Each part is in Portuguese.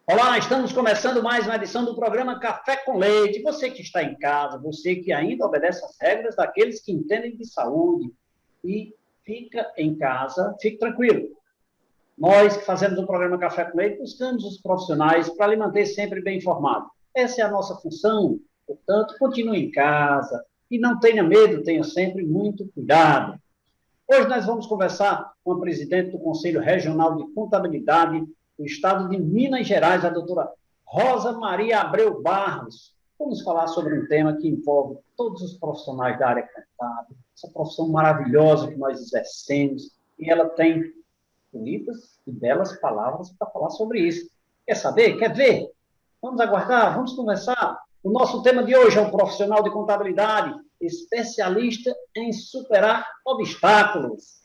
Olá, estamos começando mais uma edição do programa Café com Leite. Você que está em casa, você que ainda obedece às regras daqueles que entendem de saúde e fica em casa, fique tranquilo. Nós que fazemos o programa Café com Leite buscamos os profissionais para lhe manter sempre bem informado. Essa é a nossa função, portanto, continue em casa e não tenha medo, tenha sempre muito cuidado. Hoje nós vamos conversar com a presidente do Conselho Regional de Contabilidade do Estado de Minas Gerais, a doutora Rosa Maria Abreu Barros. Vamos falar sobre um tema que envolve todos os profissionais da área contábil, essa profissão maravilhosa que nós exercemos, e ela tem bonitas e belas palavras para falar sobre isso. Quer saber? Quer ver? Vamos aguardar, vamos conversar. O nosso tema de hoje é um profissional de contabilidade, especialista em superar obstáculos.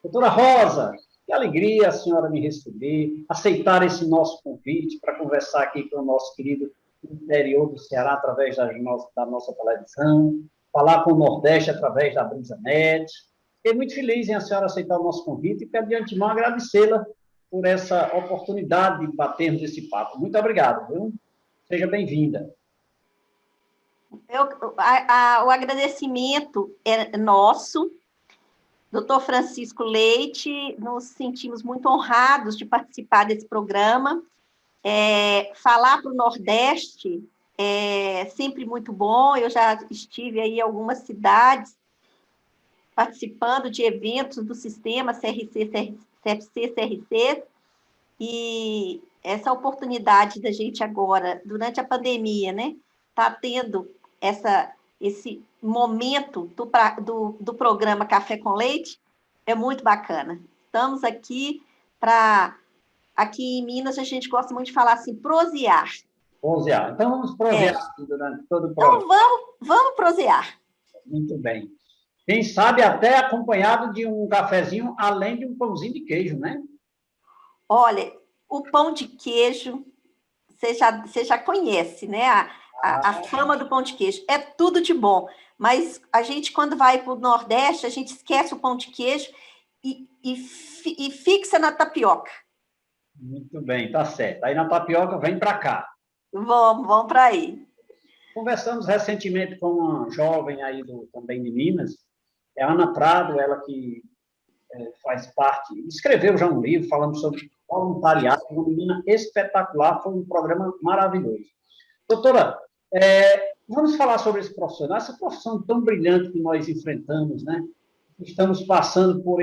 Doutora Rosa, que alegria a senhora me receber, aceitar esse nosso convite para conversar aqui com o nosso querido interior do Ceará através da nossa televisão, falar com o Nordeste através da BrisaNet. Fiquei muito feliz em a senhora aceitar o nosso convite e quero de antemão agradecê-la por essa oportunidade de batermos esse papo. Muito obrigado, viu? Seja bem-vinda. O agradecimento é nosso. Doutor Francisco Leite, nos sentimos muito honrados de participar desse programa. Falar para o Nordeste é sempre muito bom. Eu já estive aí em algumas cidades participando de eventos do sistema CFC-CRC, e essa oportunidade da gente agora, durante a pandemia, né, tá tendo esse momento do programa Café com Leite, é muito bacana. Estamos aqui aqui em Minas, a gente gosta muito de falar assim, prosear. Prosear. Então, vamos prosear durante todo o programa. Então, vamos prosear. Muito bem. Quem sabe até acompanhado de um cafezinho, além de um pãozinho de queijo, né? Olha, o pão de queijo, você já conhece, né? A fama do pão de queijo. É tudo de bom. Mas a gente, quando vai para o Nordeste, a gente esquece o pão de queijo e fixa na tapioca. Muito bem, tá certo. Aí na tapioca, vem para cá. Vamos para aí. Conversamos recentemente com uma jovem aí também de Minas, é a Ana Prado, ela que faz parte, escreveu já um livro falando sobre voluntariado, uma menina espetacular, foi um programa maravilhoso. Doutora, vamos falar sobre esse profissional, essa profissão tão brilhante que nós enfrentamos, né? Estamos passando por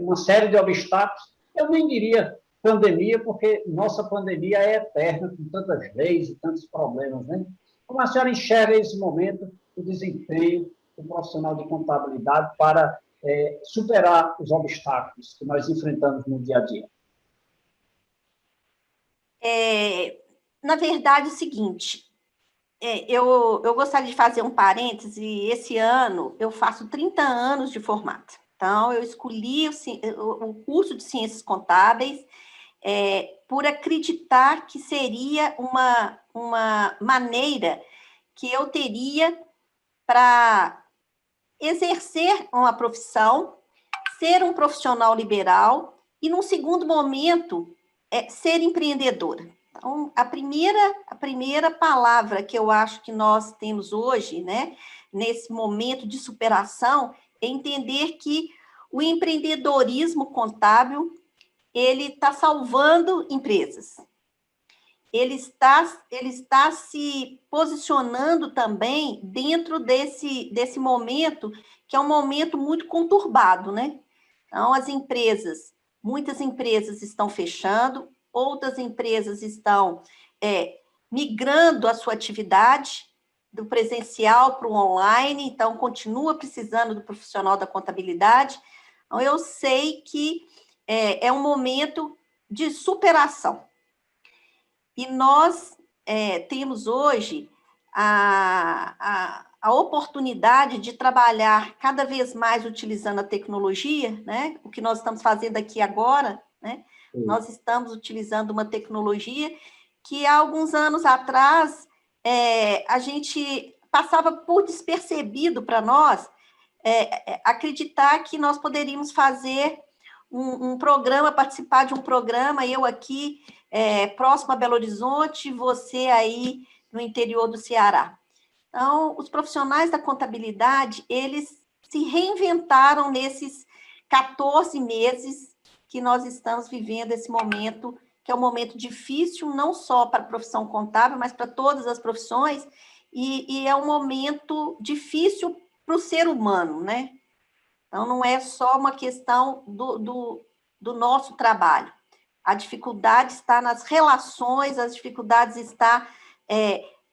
uma série de obstáculos, eu nem diria pandemia, porque nossa pandemia é eterna, com tantas leis e tantos problemas, né? Como a senhora enxerga esse momento, o desempenho do profissional de contabilidade para superar os obstáculos que nós enfrentamos no dia a dia? Na verdade, é o seguinte, eu gostaria de fazer um parêntese. Esse ano eu faço 30 anos de formato. Então, eu escolhi o curso de Ciências Contábeis por acreditar que seria uma maneira que eu teria para exercer uma profissão, ser um profissional liberal e, num segundo momento, ser empreendedora. Então, a primeira palavra que eu acho que nós temos hoje, né, nesse momento de superação, é entender que o empreendedorismo contábil, ele está salvando empresas. Ele está se posicionando também dentro desse momento, que é um momento muito conturbado, né? Então, muitas empresas estão fechando, outras empresas estão migrando a sua atividade do presencial para o online, então continua precisando do profissional da contabilidade, Então, eu sei que é um momento de superação. E nós temos hoje a oportunidade de trabalhar cada vez mais utilizando a tecnologia, né? O que nós estamos fazendo aqui agora, né? Nós estamos utilizando uma tecnologia que há alguns anos atrás a gente passava por despercebido para nós acreditar que nós poderíamos fazer um programa, participar de um programa, eu aqui próximo a Belo Horizonte, você aí no interior do Ceará. Então, os profissionais da contabilidade, eles se reinventaram nesses 14 meses que nós estamos vivendo esse momento, que é um momento difícil, não só para a profissão contábil, mas para todas as profissões, e é um momento difícil para o ser humano, né? Então, não é só uma questão do nosso trabalho. A dificuldade está nas relações, as dificuldades está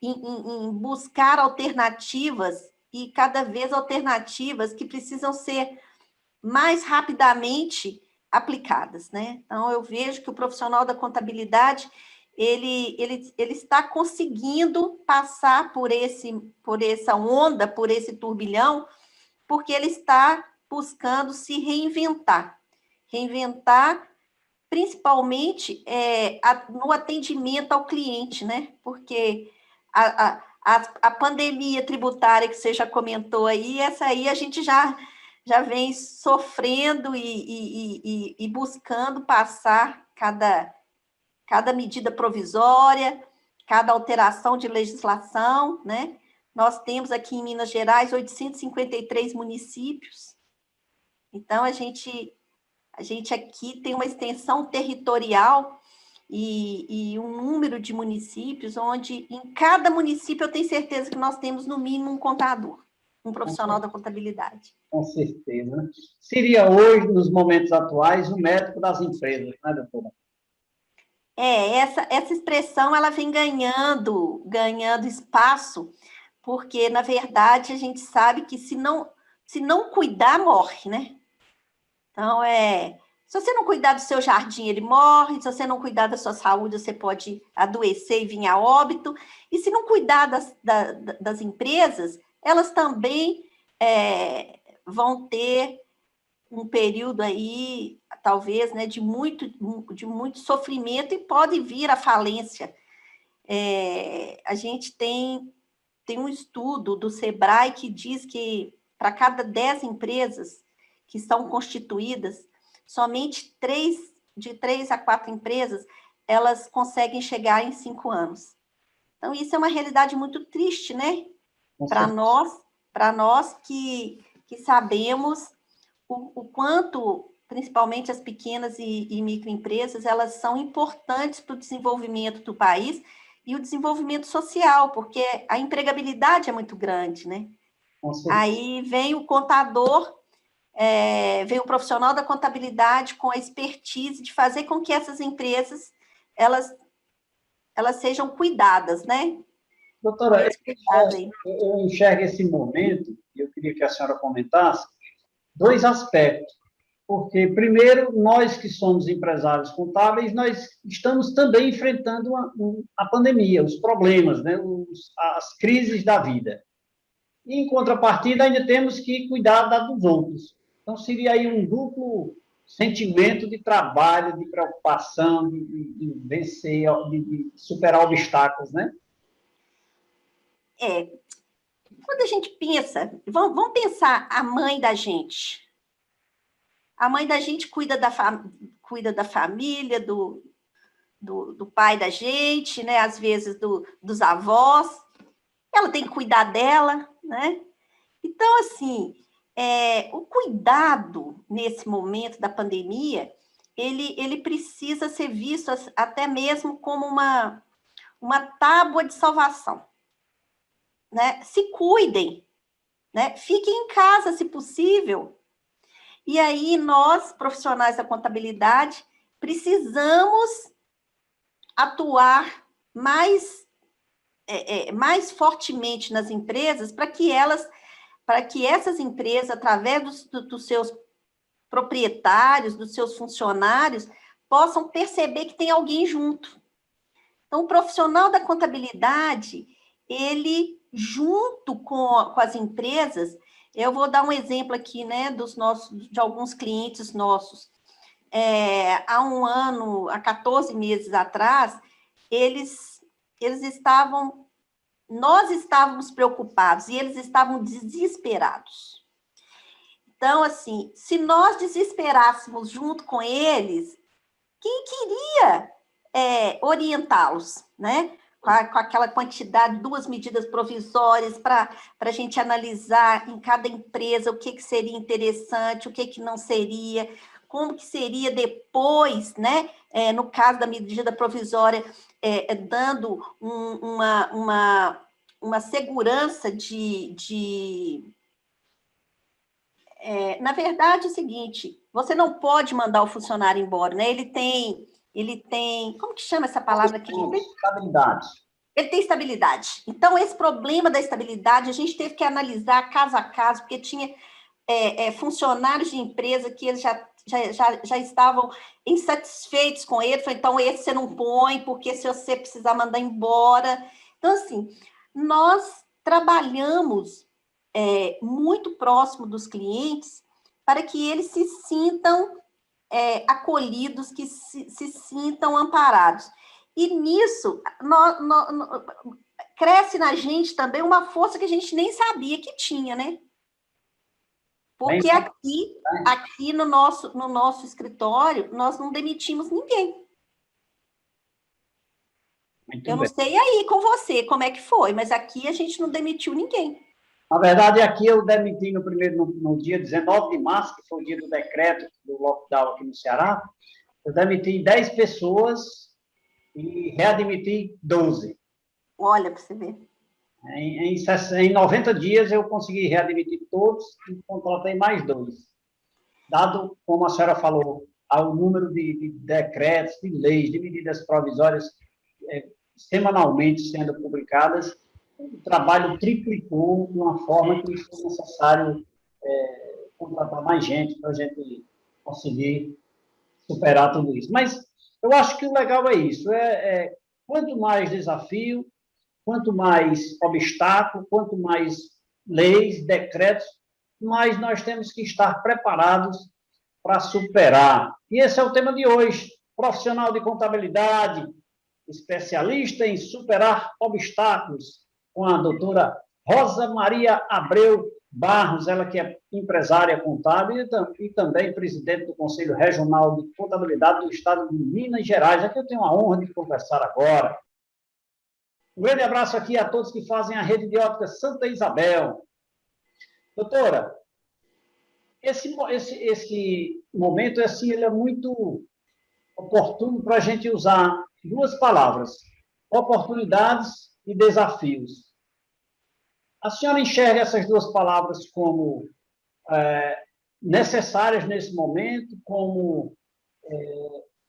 em buscar alternativas, e cada vez alternativas que precisam ser mais rapidamente aplicadas, né? Então, eu vejo que o profissional da contabilidade, ele está conseguindo passar por essa onda, por esse turbilhão, porque ele está buscando se reinventar. Reinventar, principalmente no atendimento ao cliente, né? Porque a pandemia tributária que você já comentou aí, essa aí a gente já vem sofrendo e buscando passar cada medida provisória, cada alteração de legislação, né? Nós temos aqui em Minas Gerais 853 municípios. Então, a gente aqui tem uma extensão territorial e um número de municípios, onde em cada município eu tenho certeza que nós temos, no mínimo, um contador, um profissional da contabilidade. Com certeza, né? Seria hoje, nos momentos atuais, o médico das empresas, né, doutora? Essa expressão, ela vem ganhando espaço, porque, na verdade, a gente sabe que se não cuidar, morre, né? Então, se você não cuidar do seu jardim, ele morre. Se você não cuidar da sua saúde, você pode adoecer e vir a óbito. E se não cuidar das empresas, elas também vão ter um período aí, talvez, né, de muito sofrimento, e pode vir à falência. A gente tem um estudo do Sebrae que diz que para cada 10 empresas que são constituídas, somente de 3 a 4 empresas, elas conseguem chegar em 5 anos. Então, isso é uma realidade muito triste, né? Para nós que sabemos o quanto, principalmente as pequenas e microempresas, elas são importantes para o desenvolvimento do país e o desenvolvimento social, porque a empregabilidade é muito grande, né? Aí vem o contador, vem o profissional da contabilidade com a expertise de fazer com que essas empresas, elas sejam cuidadas, né? Doutora, eu enxergo esse momento, e eu queria que a senhora comentasse, 2 aspectos. Porque, primeiro, nós que somos empresários contábeis, nós estamos também enfrentando a pandemia, os problemas, né? As crises da vida. E, em contrapartida, ainda temos que cuidar dos outros. Então, seria aí um duplo sentimento de trabalho, de preocupação, de vencer, de superar obstáculos, né? Quando a gente pensa, vamos pensar a mãe da gente. A mãe da gente cuida da família, do pai da gente, né? Às vezes dos avós. Ela tem que cuidar dela, né? Então, assim, o cuidado nesse momento da pandemia, ele precisa ser visto até mesmo como uma tábua de salvação, né? Se cuidem, né? Fiquem em casa, se possível. E aí, nós, profissionais da contabilidade, precisamos atuar mais fortemente nas empresas para que essas empresas, através dos seus proprietários, dos seus funcionários, possam perceber que tem alguém junto. Então, o profissional da contabilidade, ele, junto com as empresas, eu vou dar um exemplo aqui, né, de alguns clientes nossos. Há um ano, há 14 meses atrás, nós estávamos preocupados e eles estavam desesperados. Então, assim, se nós desesperássemos junto com eles, quem queria orientá-los, né? Com aquela quantidade, 2 medidas provisórias para a gente analisar em cada empresa o que seria interessante, o que não seria, como que seria depois, né? No caso da medida provisória, dando uma segurança na verdade, é o seguinte, você não pode mandar o funcionário embora, né? Ele tem, como que chama essa palavra aqui? Estabilidade. Ele tem estabilidade. Então, esse problema da estabilidade, a gente teve que analisar caso a caso, porque tinha funcionários de empresa que eles já estavam insatisfeitos com ele, então esse você não põe, porque se você precisar mandar embora. Então, assim, nós trabalhamos muito próximo dos clientes para que eles se sintam acolhidos, que se sintam amparados. E nisso, cresce na gente também uma força que a gente nem sabia que tinha, né? Porque aqui no nosso escritório, nós não demitimos ninguém. Eu não sei aí com você como é que foi, mas aqui a gente não demitiu ninguém. Na verdade, aqui eu demiti no dia 19 de março, que foi o dia do decreto do lockdown aqui no Ceará, eu demiti 10 pessoas e readmiti 12. Olha, para você ver. Em 90 dias eu consegui readmitir todos e contratei mais 2. Dado, como a senhora falou, ao número de decretos, de leis, de medidas provisórias semanalmente sendo publicadas, o trabalho triplicou de uma forma que foi necessário contratar mais gente para a gente conseguir superar tudo isso. Mas eu acho que o legal é isso, quanto mais desafio, quanto mais obstáculo, quanto mais leis, decretos, mais nós temos que estar preparados para superar. E esse é o tema de hoje. Profissional de contabilidade, especialista em superar obstáculos, com a doutora Rosa Maria Abreu Barros, ela que é empresária contábil e também presidente do Conselho Regional de Contabilidade do Estado de Minas Gerais. Aqui eu tenho a honra de conversar agora. Um grande abraço aqui a todos que fazem a rede de ótica Santa Isabel. Doutora, esse momento assim, ele é muito oportuno para a gente usar 2 palavras, oportunidades e desafios. A senhora enxerga essas 2 palavras como necessárias nesse momento, como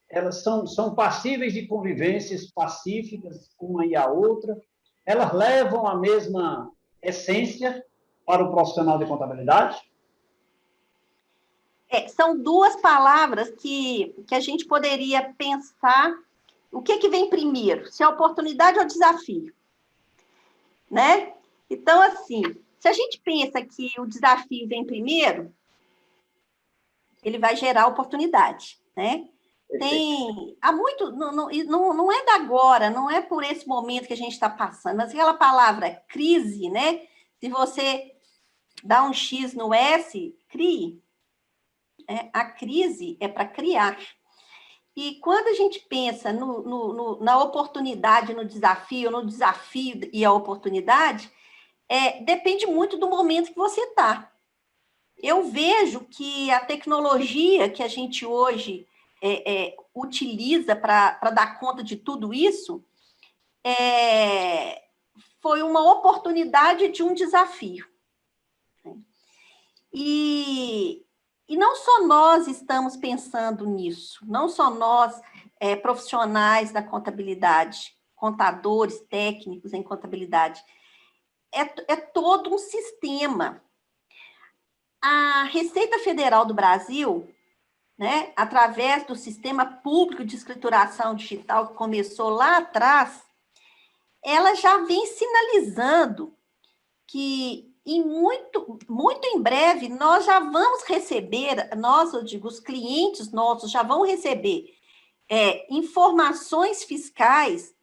elas são passíveis de convivências pacíficas, uma e a outra, elas levam a mesma essência para o profissional de contabilidade? São 2 palavras que a gente poderia pensar o que vem primeiro, se é oportunidade ou desafio, né? Então, assim, se a gente pensa que o desafio vem primeiro, ele vai gerar oportunidade, né? Há muito, não é da agora, não é por esse momento que a gente está passando, mas aquela palavra crise, né? Se você dá um X no S, crie. A crise é para criar. E quando a gente pensa na oportunidade, no desafio e a oportunidade, depende muito do momento que você está. Eu vejo que a tecnologia que a gente hoje utiliza para dar conta de tudo isso foi uma oportunidade de um desafio. E não só nós estamos pensando nisso, não só nós, profissionais da contabilidade, contadores, técnicos em contabilidade, é todo um sistema. A Receita Federal do Brasil, né, através do Sistema Público de Escrituração Digital, que começou lá atrás, ela já vem sinalizando que muito em breve nós já vamos receber, eu digo, os clientes nossos já vão receber informações fiscais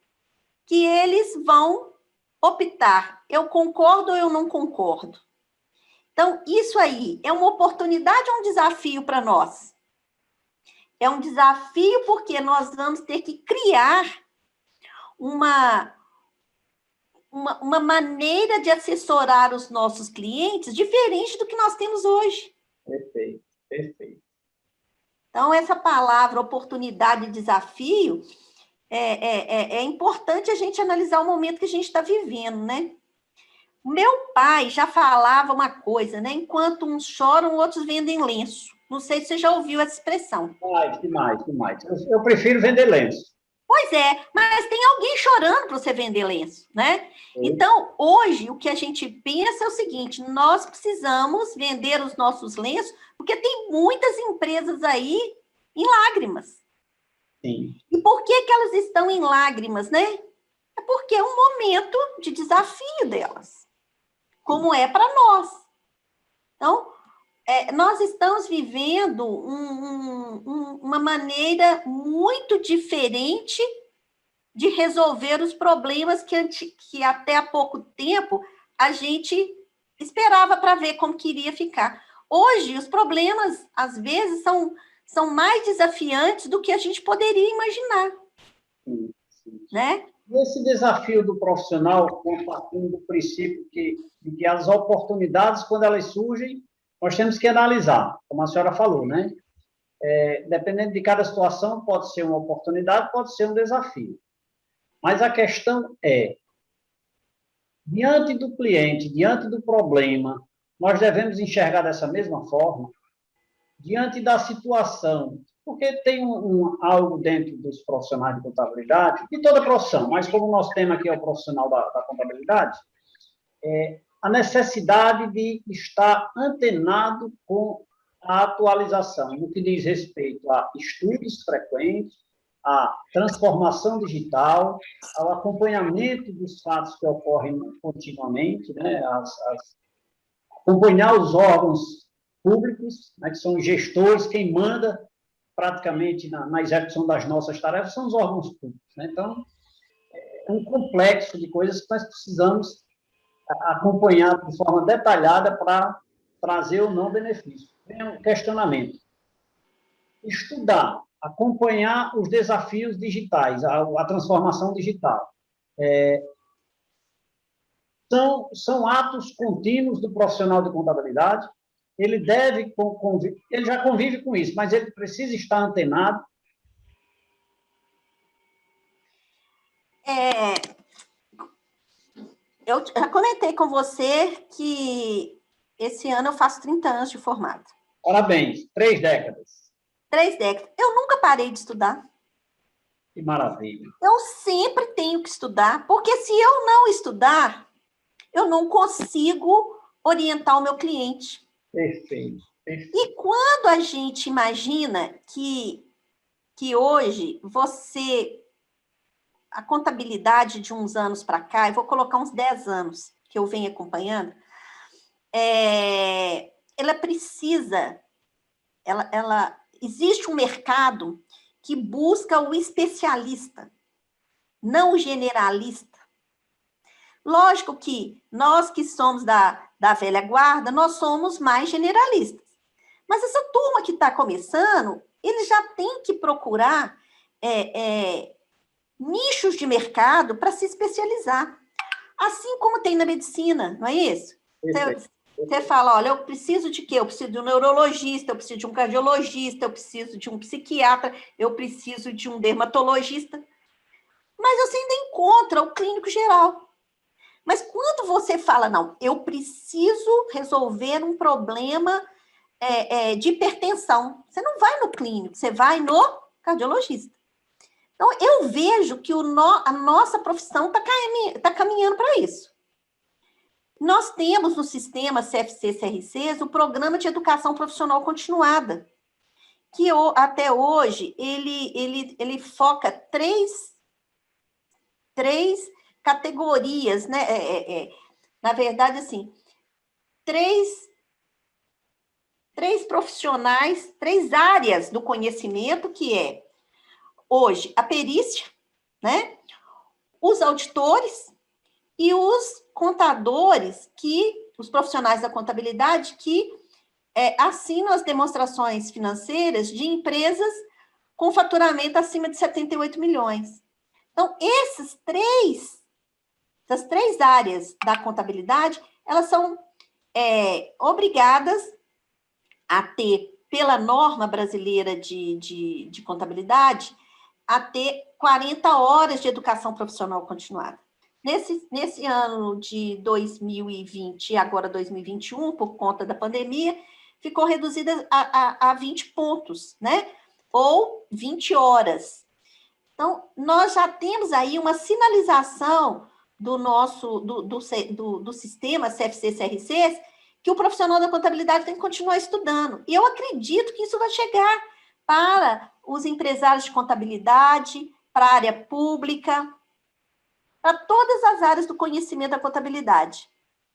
que eles vão optar, eu concordo ou eu não concordo. Então, isso aí é uma oportunidade ou um desafio para nós? É um desafio porque nós vamos ter que criar uma maneira de assessorar os nossos clientes diferente do que nós temos hoje. Perfeito, perfeito. Então, essa palavra oportunidade e desafio é importante a gente analisar o momento que a gente está vivendo, né? Meu pai já falava uma coisa, né? Enquanto uns choram, outros vendem lenço. Não sei se você já ouviu essa expressão. Demais. Eu prefiro vender lenço. Pois é, mas tem alguém chorando para você vender lenço, né? Então, hoje, o que a gente pensa é o seguinte, nós precisamos vender os nossos lenços, porque tem muitas empresas aí em lágrimas. Sim. E por que elas estão em lágrimas, né? É porque é um momento de desafio delas, como é para nós. Então, nós estamos vivendo uma maneira muito diferente de resolver os problemas que até há pouco tempo a gente esperava para ver como que iria ficar. Hoje, os problemas, às vezes, são mais desafiantes do que a gente poderia imaginar. Sim. Né? E esse desafio do profissional, partindo do princípio que as oportunidades, quando elas surgem, nós temos que analisar, como a senhora falou, né? Dependendo de cada situação, pode ser uma oportunidade, pode ser um desafio. Mas a questão é, diante do cliente, diante do problema, nós devemos enxergar dessa mesma forma, diante da situação, porque tem algo dentro dos profissionais de contabilidade, de toda profissão, mas como o nosso tema aqui é o profissional da contabilidade, a necessidade de estar antenado com a atualização, no que diz respeito a estudos frequentes, a transformação digital, ao acompanhamento dos fatos que ocorrem continuamente, né? Acompanhar os órgãos públicos, né? Que são os gestores, quem manda praticamente na execução das nossas tarefas são os órgãos públicos. Né? Então, é um complexo de coisas que nós precisamos acompanhar de forma detalhada para trazer ou não benefício. Tem um questionamento. Estudar, acompanhar os desafios digitais, a transformação digital. São atos contínuos do profissional de contabilidade. Ele ele já convive com isso, mas ele precisa estar antenado. Eu já comentei com você que esse ano eu faço 30 anos de formado. Parabéns, 3 décadas. 3 décadas. Eu nunca parei de estudar. Que maravilha. Eu sempre tenho que estudar, porque se eu não estudar, eu não consigo orientar o meu cliente. Perfeito. E quando a gente imagina que hoje a contabilidade de uns anos para cá, eu vou colocar uns 10 anos que eu venho acompanhando, ela precisa, existe um mercado que busca o especialista, não o generalista. Lógico que nós que somos da velha guarda, nós somos mais generalistas. Mas essa turma que está começando, eles já têm que procurar nichos de mercado para se especializar. Assim como tem na medicina, não é isso? Você fala, olha, eu preciso de quê? Eu preciso de um neurologista, eu preciso de um cardiologista, eu preciso de um psiquiatra, eu preciso de um dermatologista. Mas você ainda encontra o clínico geral. Mas quando você fala, não, eu preciso resolver um problema de hipertensão, você não vai no clínico, você vai no cardiologista. Então, eu vejo que a nossa profissão está caminhando para isso. Nós temos no sistema CFC-CRCs o Programa de Educação Profissional Continuada, que até hoje ele foca três categorias, né? Na verdade, assim, três profissionais, três áreas do conhecimento, que é, hoje, a perícia, né? Os auditores e os contadores, os profissionais da contabilidade que assinam as demonstrações financeiras de empresas com faturamento acima de 78 milhões. Então, essas três áreas da contabilidade, elas são obrigadas a ter, pela norma brasileira de contabilidade, a ter 40 horas de educação profissional continuada. Nesse ano de 2020 e agora 2021, por conta da pandemia, ficou reduzida a 20 pontos, né? Ou 20 horas. Então, nós já temos aí uma sinalização do sistema CFC-CRCs, que o profissional da contabilidade tem que continuar estudando. E eu acredito que isso vai chegar para os empresários de contabilidade, para a área pública, para todas as áreas do conhecimento da contabilidade.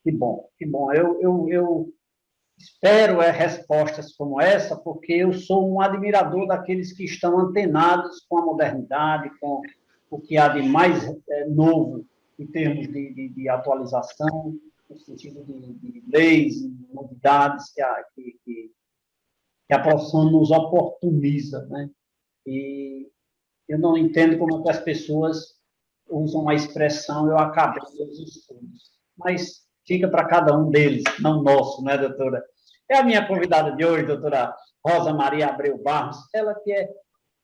Que bom, que bom. Eu espero respostas como essa, porque eu sou um admirador daqueles que estão antenados com a modernidade, com o que há de mais novo em termos de atualização, no sentido de leis, novidades que a profissão nos oportuniza, né? E eu não entendo como é que as pessoas usam a expressão "eu acabei os estudos", mas fica para cada um deles, não nosso, né, doutora? É a minha convidada de hoje, doutora Rosa Maria Abreu Barros, ela que é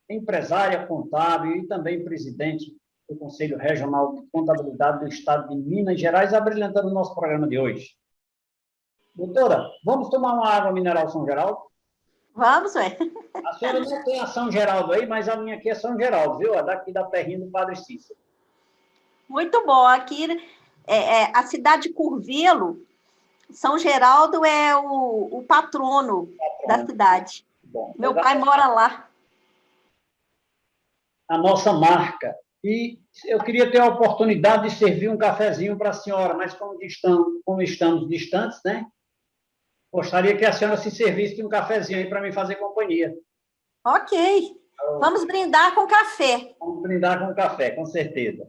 empresária contábil e também presidente do Conselho Regional de Contabilidade do Estado de Minas Gerais, abrilhantando o nosso programa de hoje. Doutora, vamos tomar uma água mineral São Geraldo? Vamos, ué. A senhora não tem a São Geraldo aí, mas a minha aqui é São Geraldo, viu? É daqui da terrinha do Padre Cícero. Muito bom. Aqui, a cidade de Curvelo, São Geraldo é o patrono da cidade. Bom, meu pai mora lá. A nossa marca. E eu queria ter a oportunidade de servir um cafezinho para a senhora, mas como estamos distantes, né? Gostaria que a senhora se servisse de um cafezinho aí para me fazer companhia. Ok. Vamos brindar com café. Vamos brindar com café, com certeza.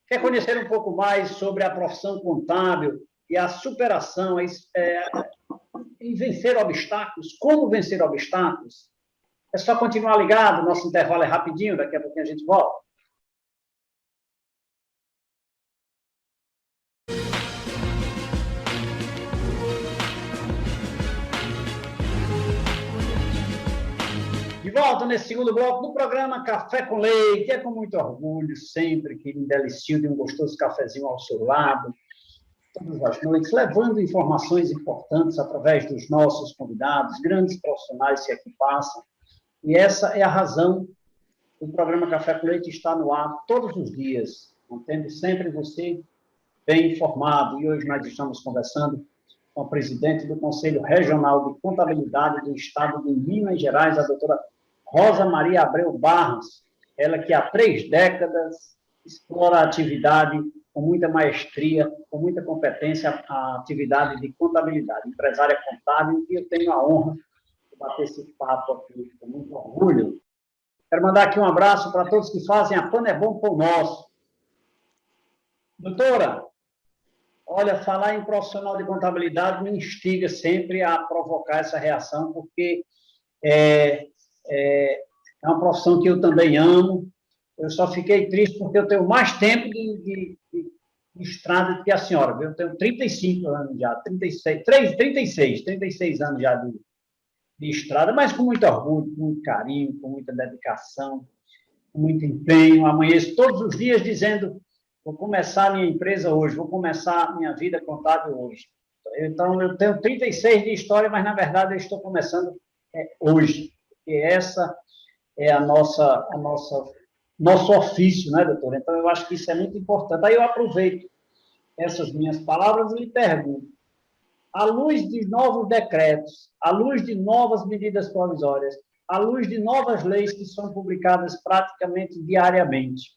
Quer conhecer um pouco mais sobre a profissão contábil e a superação em vencer obstáculos? Como vencer obstáculos? É só continuar ligado, nosso intervalo é rapidinho, daqui a pouquinho a gente volta. De volta nesse segundo bloco do programa Café com Leite. É com muito orgulho sempre que me delicio de um gostoso cafezinho ao seu lado, todas as noites, levando informações importantes através dos nossos convidados, grandes profissionais que aqui passam. E essa é a razão do programa Café com Leite estar no ar todos os dias, mantendo sempre você bem informado. E hoje nós estamos conversando com a presidente do Conselho Regional de Contabilidade do Estado de Minas Gerais, a doutora Rosa Maria Abreu Barros, ela que há 3 décadas explora a atividade com muita maestria, com muita competência, a atividade de contabilidade, empresária contábil, e eu tenho a honra de bater esse papo aqui com muito orgulho. Quero mandar aqui um abraço para todos que fazem a Pão é Bom Pão Nosso. Doutora, olha, falar em profissional de contabilidade me instiga sempre a provocar essa reação, porque é uma profissão que eu também amo. Eu só fiquei triste porque eu tenho mais tempo de estrada do que a senhora. Eu tenho 35 anos já, 36 anos já de estrada, mas com muito orgulho, com muito carinho, com muita dedicação, com muito empenho. Amanheço todos os dias dizendo: vou começar a minha empresa hoje, vou começar a minha vida contábil hoje. Então, eu tenho 36 de história, mas, na verdade, eu estou começando hoje. Porque essa é nosso ofício, né, doutor? Então, eu acho que isso é muito importante. Aí eu aproveito essas minhas palavras e lhe pergunto: à luz de novos decretos, à luz de novas medidas provisórias, à luz de novas leis que são publicadas praticamente diariamente,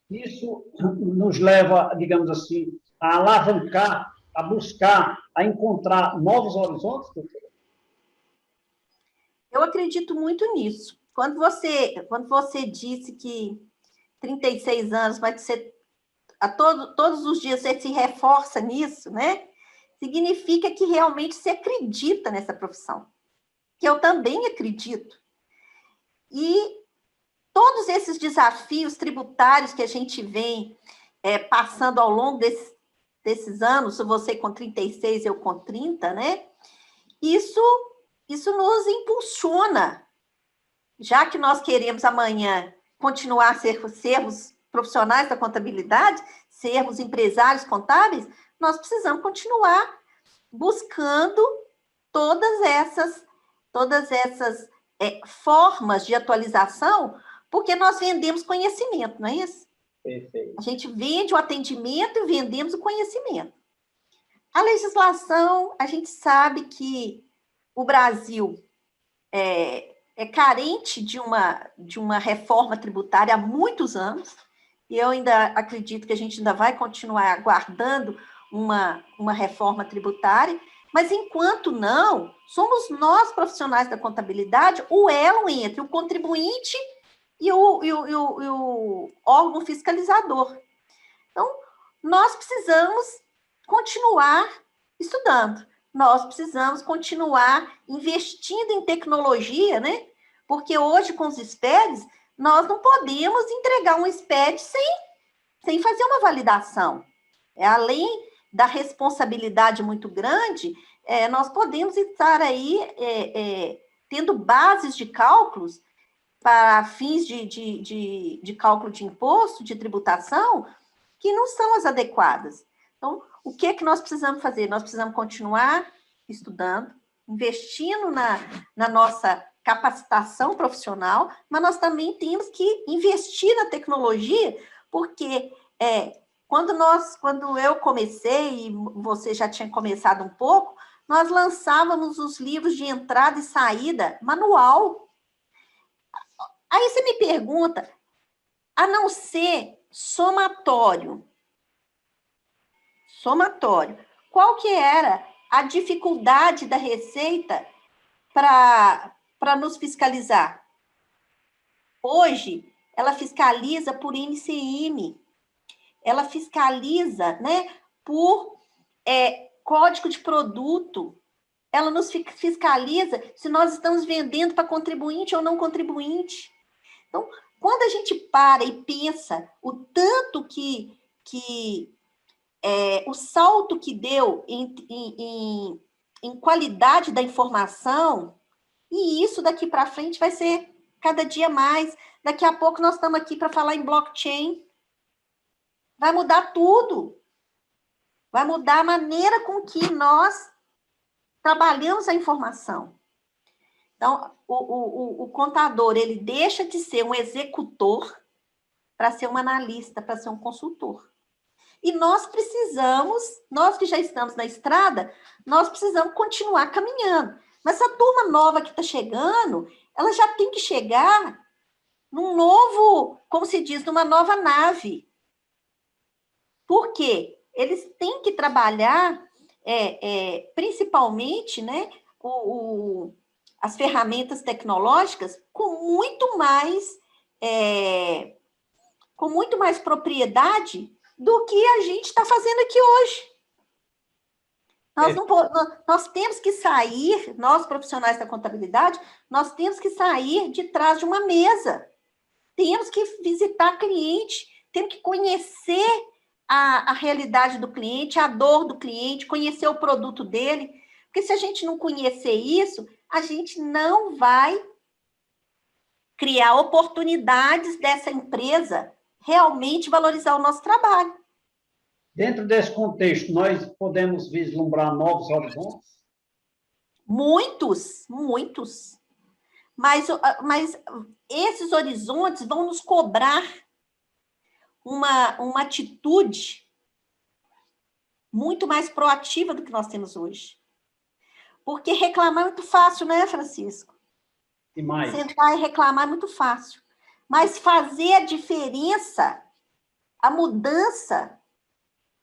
isso nos leva, digamos assim, a alavancar, a buscar, a encontrar novos horizontes? Eu acredito muito nisso. Quando você disse que 36 anos, mas você, todos os dias você se reforça nisso, né? Significa que realmente você acredita nessa profissão. Que eu também acredito. E todos esses desafios tributários que a gente vem passando ao longo desses anos, você com 36, eu com 30, né? Isso nos impulsiona, já que nós queremos amanhã continuar a sermos profissionais da contabilidade, sermos empresários contábeis, nós precisamos continuar buscando todas essas formas de atualização, porque nós vendemos conhecimento, não é isso? Perfeito. A gente vende o atendimento e vendemos o conhecimento. A legislação, a gente sabe que o Brasil é carente de uma reforma tributária há muitos anos, e eu ainda acredito que a gente ainda vai continuar aguardando uma reforma tributária, mas enquanto não, somos nós, profissionais da contabilidade, o elo entre o contribuinte e o órgão fiscalizador. Então, nós precisamos continuar estudando, nós precisamos continuar investindo em tecnologia, né? Porque hoje, com os SPEDs, nós não podemos entregar um SPED sem fazer uma validação. Além da responsabilidade muito grande, nós podemos estar aí tendo bases de cálculos para fins de cálculo de imposto, de tributação, que não são as adequadas. Então, o que é que nós precisamos fazer? Nós precisamos continuar estudando, investindo na nossa capacitação profissional, mas nós também temos que investir na tecnologia, porque quando eu comecei, e você já tinha começado um pouco, nós lançávamos os livros de entrada e saída manual. Aí você me pergunta, a não ser somatório, qual que era a dificuldade da Receita para nos fiscalizar? Hoje, ela fiscaliza por MCM, ela fiscaliza, né, por código de produto, ela nos fiscaliza se nós estamos vendendo para contribuinte ou não contribuinte. Então, quando a gente para e pensa o tanto que o salto que deu em qualidade da informação, e isso daqui para frente vai ser cada dia mais. Daqui a pouco nós estamos aqui para falar em blockchain. Vai mudar tudo. Vai mudar a maneira com que nós trabalhamos a informação. Então, o contador, ele deixa de ser um executor para ser um analista, para ser um consultor. E nós que já estamos na estrada, nós precisamos continuar caminhando. Mas essa turma nova que está chegando, ela já tem que chegar num novo, como se diz, numa nova nave. Por quê? Eles têm que trabalhar, principalmente, né, as ferramentas tecnológicas com muito mais propriedade do que a gente está fazendo aqui hoje. Nós temos que sair, nós profissionais da contabilidade, nós temos que sair de trás de uma mesa. Temos que visitar cliente, temos que conhecer a realidade do cliente, a dor do cliente, conhecer o produto dele. Porque se a gente não conhecer isso, a gente não vai criar oportunidades dessa empresa realmente valorizar o nosso trabalho. Dentro desse contexto, nós podemos vislumbrar novos horizontes? Muitos. Mas esses horizontes vão nos cobrar uma atitude muito mais proativa do que nós temos hoje. Porque reclamar é muito fácil, né, Francisco? E mais? Sentar e reclamar é muito fácil. Mas fazer a diferença, a mudança,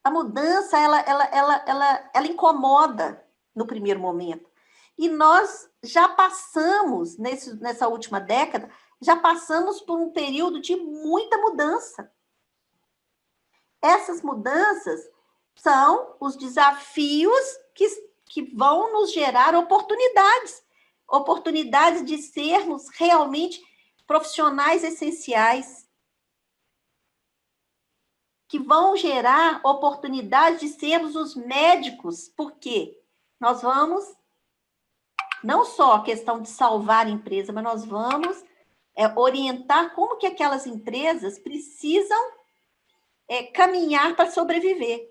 ela incomoda no primeiro momento. E nós já passamos, nessa última década, já passamos por um período de muita mudança. Essas mudanças são os desafios que vão nos gerar oportunidades de sermos realmente profissionais essenciais, que vão gerar oportunidade de sermos os médicos, porque nós vamos, não só a questão de salvar a empresa, mas nós vamos orientar como que aquelas empresas precisam caminhar para sobreviver.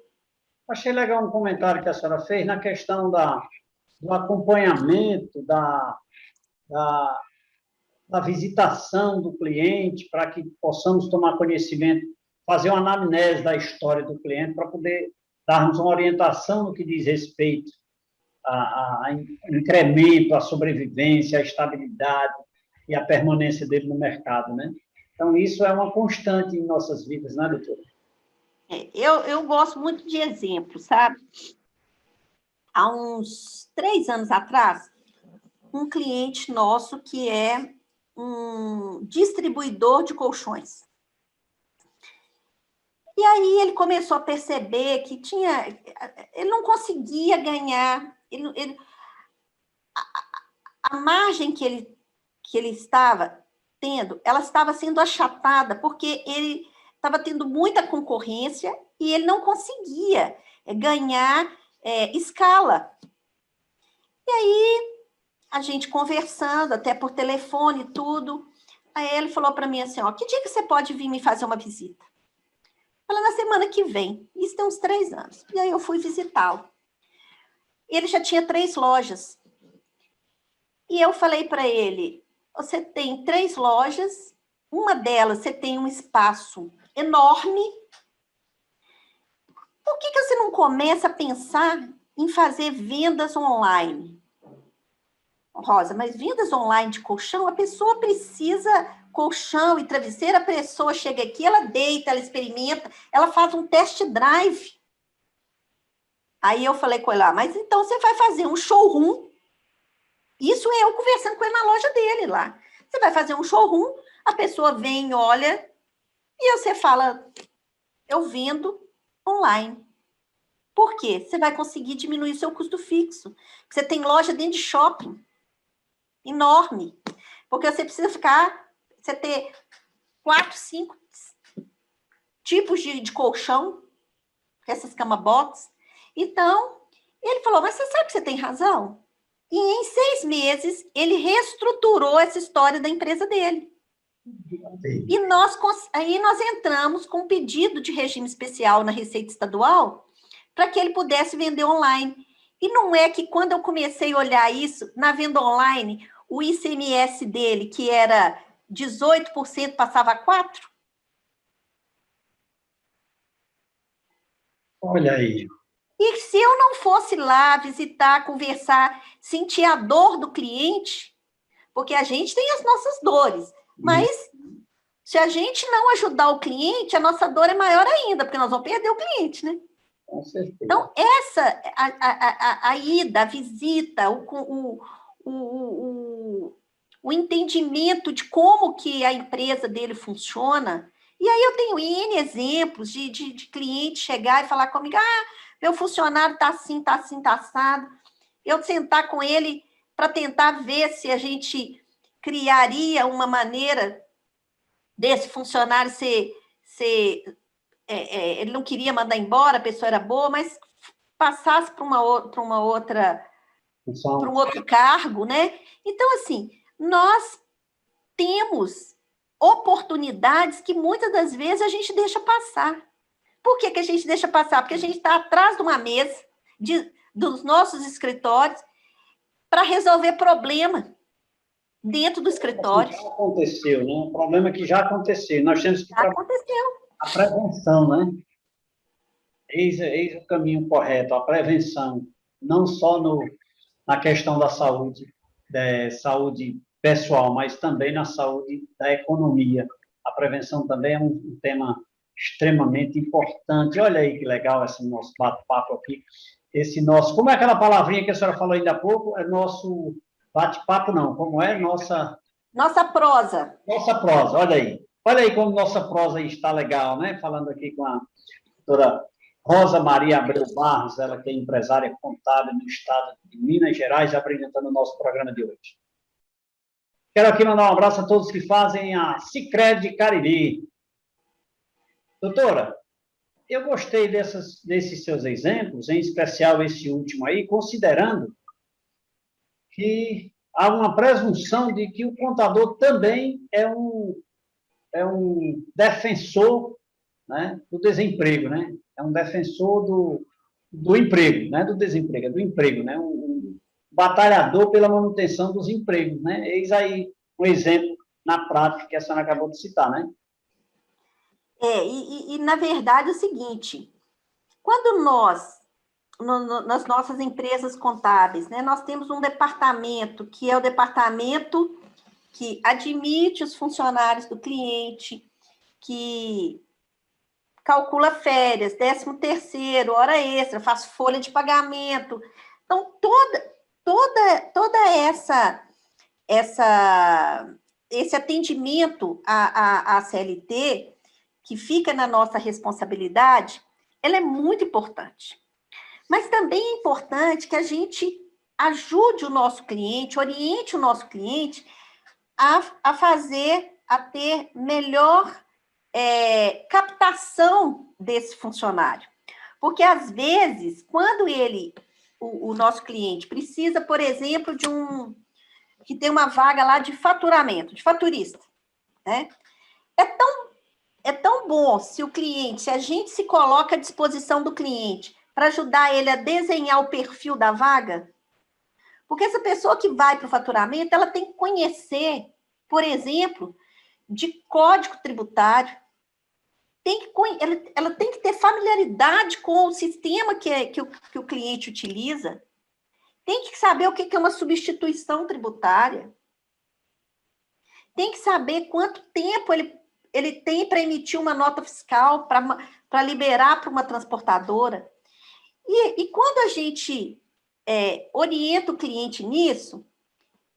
Achei legal um comentário que a senhora fez na questão do acompanhamento, da visitação do cliente, para que possamos tomar conhecimento, fazer uma anamnese da história do cliente, para poder darmos uma orientação no que diz respeito ao incremento, à sobrevivência, à estabilidade e à permanência dele no mercado, né? Então, isso é uma constante em nossas vidas, né, doutora? Eu gosto muito de exemplos, sabe? Há uns 3 anos atrás, um cliente nosso que é um distribuidor de colchões. E aí ele começou a perceber que ele não conseguia ganhar, a margem que ele estava tendo, ela estava sendo achatada, porque ele estava tendo muita concorrência e ele não conseguia ganhar escala. E aí, a gente conversando, até por telefone e tudo, aí ele falou para mim assim, que dia que você pode vir me fazer uma visita? Eu falei, na semana que vem. Isso tem uns 3 anos. E aí eu fui visitá-lo. Ele já tinha 3 lojas. E eu falei para ele, você tem 3 lojas, uma delas você tem um espaço enorme. Por que você não começa a pensar em fazer vendas online? Rosa, mas vendas online de colchão, a pessoa precisa colchão e travesseiro, a pessoa chega aqui, ela deita, ela experimenta, ela faz um test drive. Aí eu falei com ele lá, mas então você vai fazer um showroom. Isso é eu conversando com ele na loja dele lá. Você vai fazer um showroom, a pessoa vem, olha, e você fala, eu vendo online. Por quê? Você vai conseguir diminuir o seu custo fixo. Você tem loja dentro de shopping. Enorme. Porque você precisa você ter 4, 5 tipos de colchão, essas cama box. Então, ele falou, mas você sabe que você tem razão? E em 6 meses, ele reestruturou essa história da empresa dele. E aí nós entramos com um pedido de regime especial na Receita Estadual para que ele pudesse vender online. E não é que quando eu comecei a olhar isso, na venda online, o ICMS dele, que era 18%, passava a 4%? Olha aí. E se eu não fosse lá visitar, conversar, sentir a dor do cliente, porque a gente tem as nossas dores, mas se a gente não ajudar o cliente, a nossa dor é maior ainda, porque nós vamos perder o cliente, né? Com certeza. Então, a ida, a visita, o entendimento de como que a empresa dele funciona. E aí eu tenho N exemplos de cliente chegar e falar comigo, meu funcionário está assim, está assim, está assado. Eu sentar com ele para tentar ver se a gente criaria uma maneira desse funcionário ele não queria mandar embora, a pessoa era boa, mas passasse para um outro cargo, né? Então, assim, nós temos oportunidades que muitas das vezes a gente deixa passar. Por que a gente deixa passar? Porque a gente está atrás de uma mesa dos nossos escritórios para resolver problema dentro do escritório. Já aconteceu, né? Um problema que já aconteceu. Nós temos que trabalhar a prevenção, né? Eis o caminho correto, a prevenção, não só na questão da saúde, saúde pessoal, mas também na saúde da economia. A prevenção também é um tema extremamente importante. Olha aí que legal esse nosso bate-papo aqui. Esse nosso, como é aquela palavrinha que a senhora falou ainda há pouco? É nosso bate-papo, não, como é? Nossa prosa. Nossa prosa, olha aí. Olha aí como nossa prosa está legal, né? Falando aqui com a doutora Rosa Maria Abreu Barros, ela que é empresária contábil no estado de Minas Gerais, apresentando o nosso programa de hoje. Quero aqui mandar um abraço a todos que fazem a Sicredi Cariri. Doutora, eu gostei desses seus exemplos, em especial esse último aí, considerando que há uma presunção de que o contador também é um defensor, né, do desemprego, né? É um defensor do emprego, né? Do desemprego, é do emprego, né? Um batalhador pela manutenção dos empregos, né? Eis aí um exemplo na prática que a senhora acabou de citar, né? Na verdade, é o seguinte, quando nós, nas nossas empresas contábeis, né, nós temos um departamento, que é o departamento que admite os funcionários do cliente, que calcula férias, 13º, hora extra, faz folha de pagamento. Então, toda esse atendimento à CLT, que fica na nossa responsabilidade, ela é muito importante. Mas também é importante que a gente ajude o nosso cliente, oriente o nosso cliente a ter melhor captação desse funcionário. Porque, às vezes, quando o nosso cliente precisa, por exemplo, que tem uma vaga lá de faturamento, de faturista, né? É tão bom se a gente se coloca à disposição do cliente para ajudar ele a desenhar o perfil da vaga, porque essa pessoa que vai para o faturamento, ela tem que conhecer, por exemplo, de código tributário, ela tem que ter familiaridade com o sistema que o cliente utiliza, tem que saber o que é uma substituição tributária, tem que saber quanto tempo ele tem para emitir uma nota fiscal, para liberar para uma transportadora. E quando a gente orienta o cliente nisso,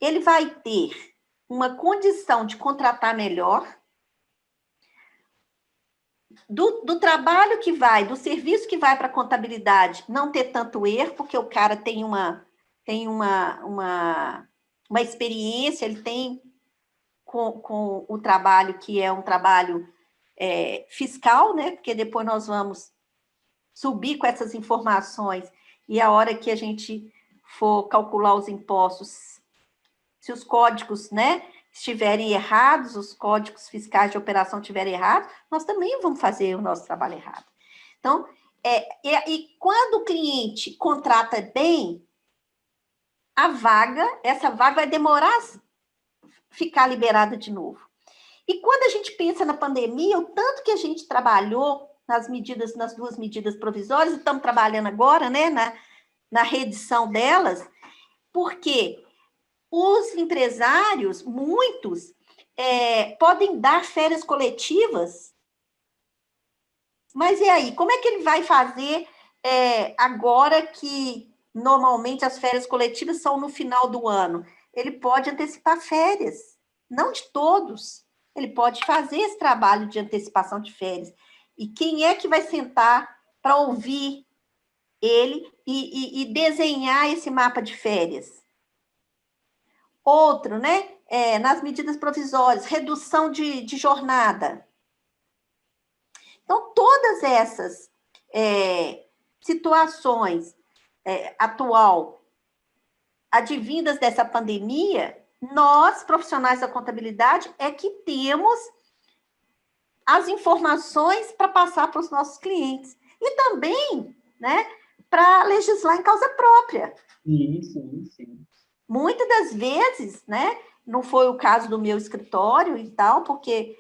ele vai ter uma condição de contratar melhor, do trabalho que vai, do serviço que vai para a contabilidade, não ter tanto erro, porque o cara tem uma experiência, ele tem com o trabalho que é um trabalho fiscal, né? Porque depois nós vamos subir com essas informações e a hora que a gente for calcular os impostos, se os códigos, né, estiverem errados, os códigos fiscais de operação estiverem errados, nós também vamos fazer o nosso trabalho errado. Então, e quando o cliente contrata bem, essa vaga vai demorar a ficar liberada de novo. E quando a gente pensa na pandemia, o tanto que a gente trabalhou nas duas medidas provisórias, e estamos trabalhando agora, né, na reedição delas, porque os empresários, muitos, podem dar férias coletivas, mas e aí? Como é que ele vai fazer agora que normalmente as férias coletivas são no final do ano? Ele pode antecipar férias, não de todos. Ele pode fazer esse trabalho de antecipação de férias. E quem é que vai sentar para ouvir ele e desenhar esse mapa de férias? Outro, né? Nas medidas provisórias, redução de jornada. Então, todas essas situações atual, advindas dessa pandemia, nós, profissionais da contabilidade, é que temos as informações para passar para os nossos clientes. E também, né, para legislar em causa própria. Sim. Muitas das vezes, né, não foi o caso do meu escritório e tal, porque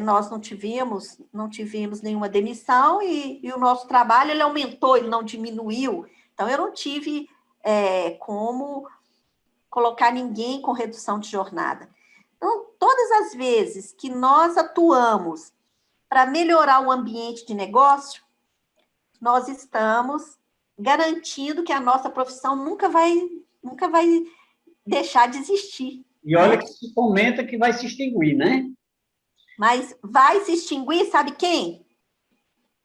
nós não tivemos nenhuma demissão e o nosso trabalho ele aumentou, ele não diminuiu. Então, eu não tive como colocar ninguém com redução de jornada. Então, todas as vezes que nós atuamos para melhorar o ambiente de negócio, nós estamos garantindo que a nossa profissão nunca vai deixar de existir. E olha que se comenta que vai se extinguir, né? Mas vai se extinguir, sabe quem?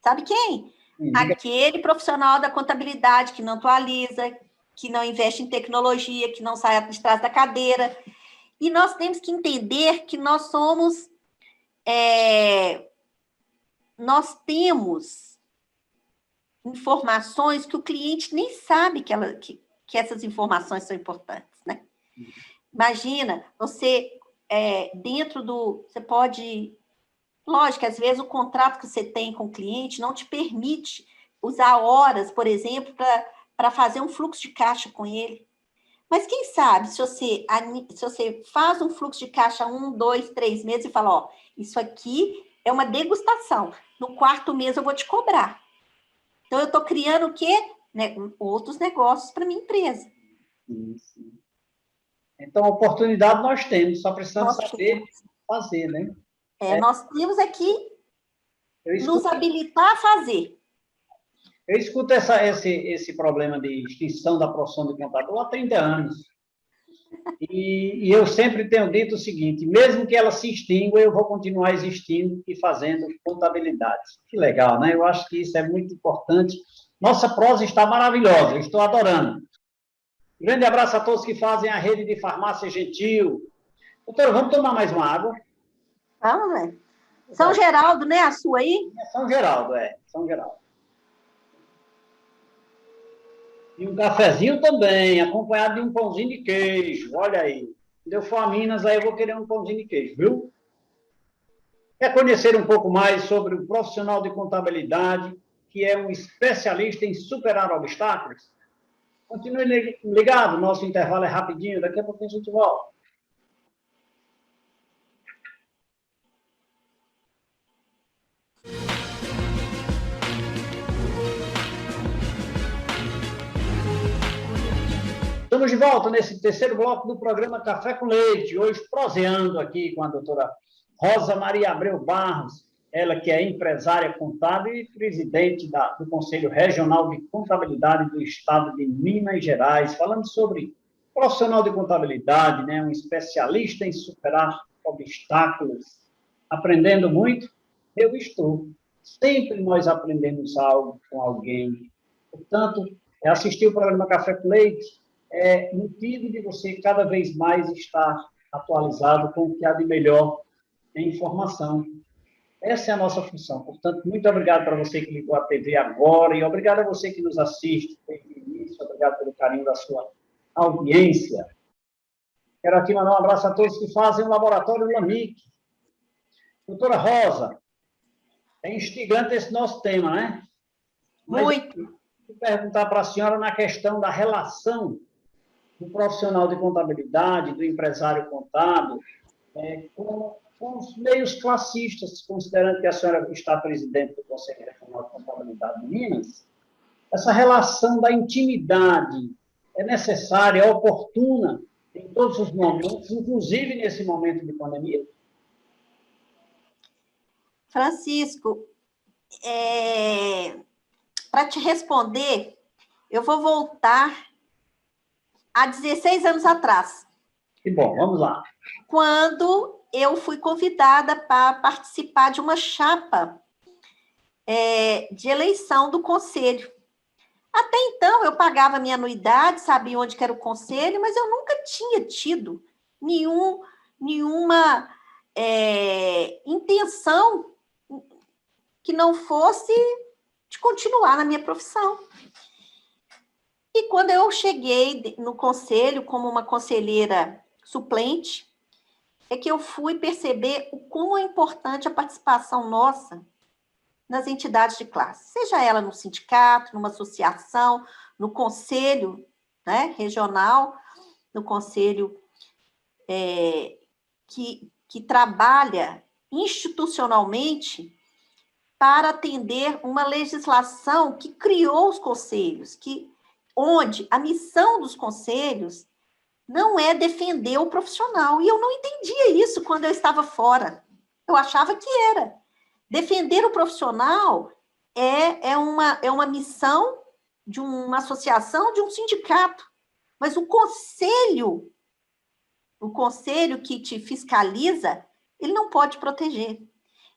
Sabe quem? Aquele profissional da contabilidade que não atualiza, que não investe em tecnologia, que não sai de trás da cadeira. E nós temos que entender que nós somos... nós temos informações que o cliente nem sabe que essas informações são importantes, né? Imagina, você... você pode... Lógico, às vezes o contrato que você tem com o cliente não te permite usar horas, por exemplo, para fazer um fluxo de caixa com ele. Mas quem sabe, se você faz um fluxo de caixa 1, 2, 3 meses e fala, isso aqui é uma degustação. No 4º mês eu vou te cobrar. Então, eu estou criando o quê? Outros negócios para minha empresa. Sim. Então, oportunidade nós temos, só precisamos saber fazer, né? Nós temos aqui nos habilitar a fazer. Eu escuto esse problema de extinção da profissão de contador há 30 anos. E eu sempre tenho dito o seguinte, mesmo que ela se extingua, eu vou continuar existindo e fazendo contabilidade. Que legal, né? Eu acho que isso é muito importante. Nossa prosa está maravilhosa, eu estou adorando. Grande abraço a todos que fazem a rede de farmácia Gentil. Doutora, vamos tomar mais uma água? Vamos, né? São Geraldo, né? A sua aí? São Geraldo, São Geraldo. E um cafezinho também, acompanhado de um pãozinho de queijo. Olha aí. Quando eu for a Minas, aí eu vou querer um pãozinho de queijo, viu? Quer conhecer um pouco mais sobre o profissional de contabilidade, que é um especialista em superar obstáculos? Continue ligado, nosso intervalo é rapidinho, daqui a pouco a gente volta. Estamos de volta nesse terceiro bloco do programa Café com Leite, hoje proseando aqui com a doutora Rosa Maria Abreu Barros, ela que é empresária contábil e presidente do Conselho Regional de Contabilidade do Estado de Minas Gerais, falando sobre profissional de contabilidade, né, um especialista em superar obstáculos, aprendendo muito. Eu estou. Sempre nós aprendemos algo com alguém. Portanto, assistir o programa Café com Leite é motivo de você cada vez mais estar atualizado com o que há de melhor em informação. Essa é a nossa função. Portanto, muito obrigado para você que ligou a TV agora e obrigado a você que nos assiste desde o início. Obrigado pelo carinho da sua audiência. Quero aqui mandar um abraço a todos que fazem o Laboratório LAMIC. Doutora Rosa, é instigante esse nosso tema, né? Muito. Vou perguntar para a senhora na questão da relação do profissional de contabilidade, do empresário contábil, com os meios classistas, considerando que a senhora está presidente do Conselho Regional de Contabilidade de Minas, essa relação da intimidade é necessária, é oportuna em todos os momentos, inclusive nesse momento de pandemia? Francisco, para te responder, eu vou voltar há 16 anos atrás. Que bom, vamos lá. Quando eu fui convidada para participar de uma chapa de eleição do conselho. Até então, eu pagava minha anuidade, sabia onde que era o conselho, mas eu nunca tinha tido nenhuma intenção que não fosse de continuar na minha profissão. E quando eu cheguei no conselho como uma conselheira suplente, é que eu fui perceber o quão é importante a participação nossa nas entidades de classe, seja ela no sindicato, numa associação, no conselho, né, regional, no conselho que trabalha institucionalmente para atender uma legislação que criou os conselhos, onde a missão dos conselhos não é defender o profissional. E eu não entendia isso quando eu estava fora. Eu achava que era. Defender o profissional é uma missão de uma associação, de um sindicato. Mas o conselho que te fiscaliza, ele não pode proteger.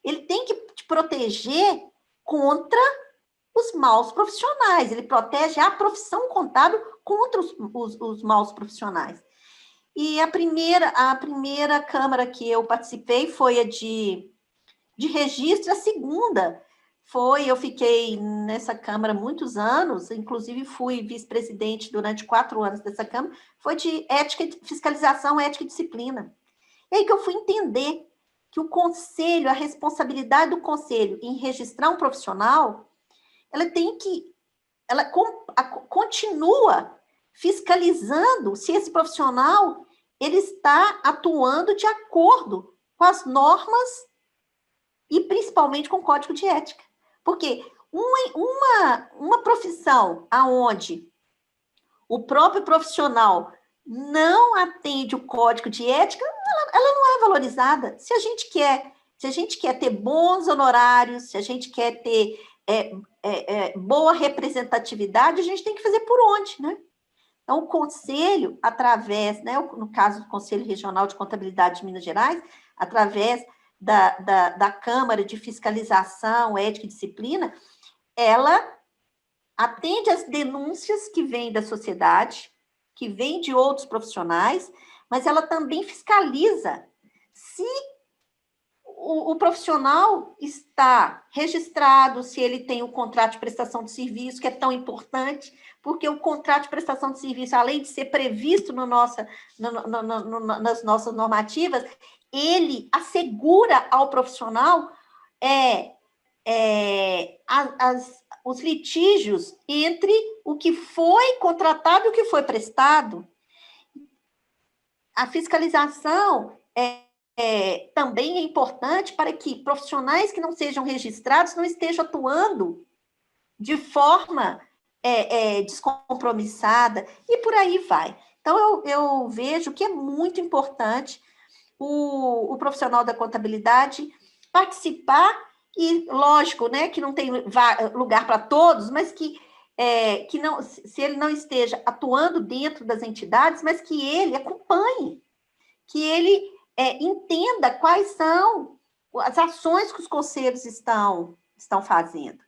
Ele tem que te proteger contra os maus profissionais. Ele protege a profissão contábil contra os maus profissionais. E a primeira Câmara que eu participei foi a de registro, a segunda eu fiquei nessa Câmara muitos anos, inclusive fui vice-presidente durante 4 anos dessa Câmara, foi de fiscalização, ética e disciplina. E aí que eu fui entender que o conselho, a responsabilidade do conselho em registrar um profissional, ela continua fiscalizando se esse profissional ele está atuando de acordo com as normas e principalmente com o código de ética. Porque uma profissão onde o próprio profissional não atende o código de ética, ela não é valorizada. Se a gente quer ter bons honorários, se a gente quer ter boa representatividade, a gente tem que fazer por onde, né? Então, o Conselho, através, né, no caso do Conselho Regional de Contabilidade de Minas Gerais, através da Câmara de Fiscalização, Ética e Disciplina, ela atende às denúncias que vêm da sociedade, que vêm de outros profissionais, mas ela também fiscaliza se o profissional está registrado, se ele tem o contrato de prestação de serviço, que é tão importante, porque o contrato de prestação de serviço, além de ser previsto nas nossas normativas, ele assegura ao profissional os litígios entre o que foi contratado e o que foi prestado. A fiscalização também é importante para que profissionais que não sejam registrados não estejam atuando de forma descompromissada, e por aí vai. Então, eu vejo que é muito importante o profissional da contabilidade participar, e lógico, né, que não tem lugar para todos, mas que não, se ele não esteja atuando dentro das entidades, mas que ele acompanhe, que ele entenda quais são as ações que os conselhos estão fazendo.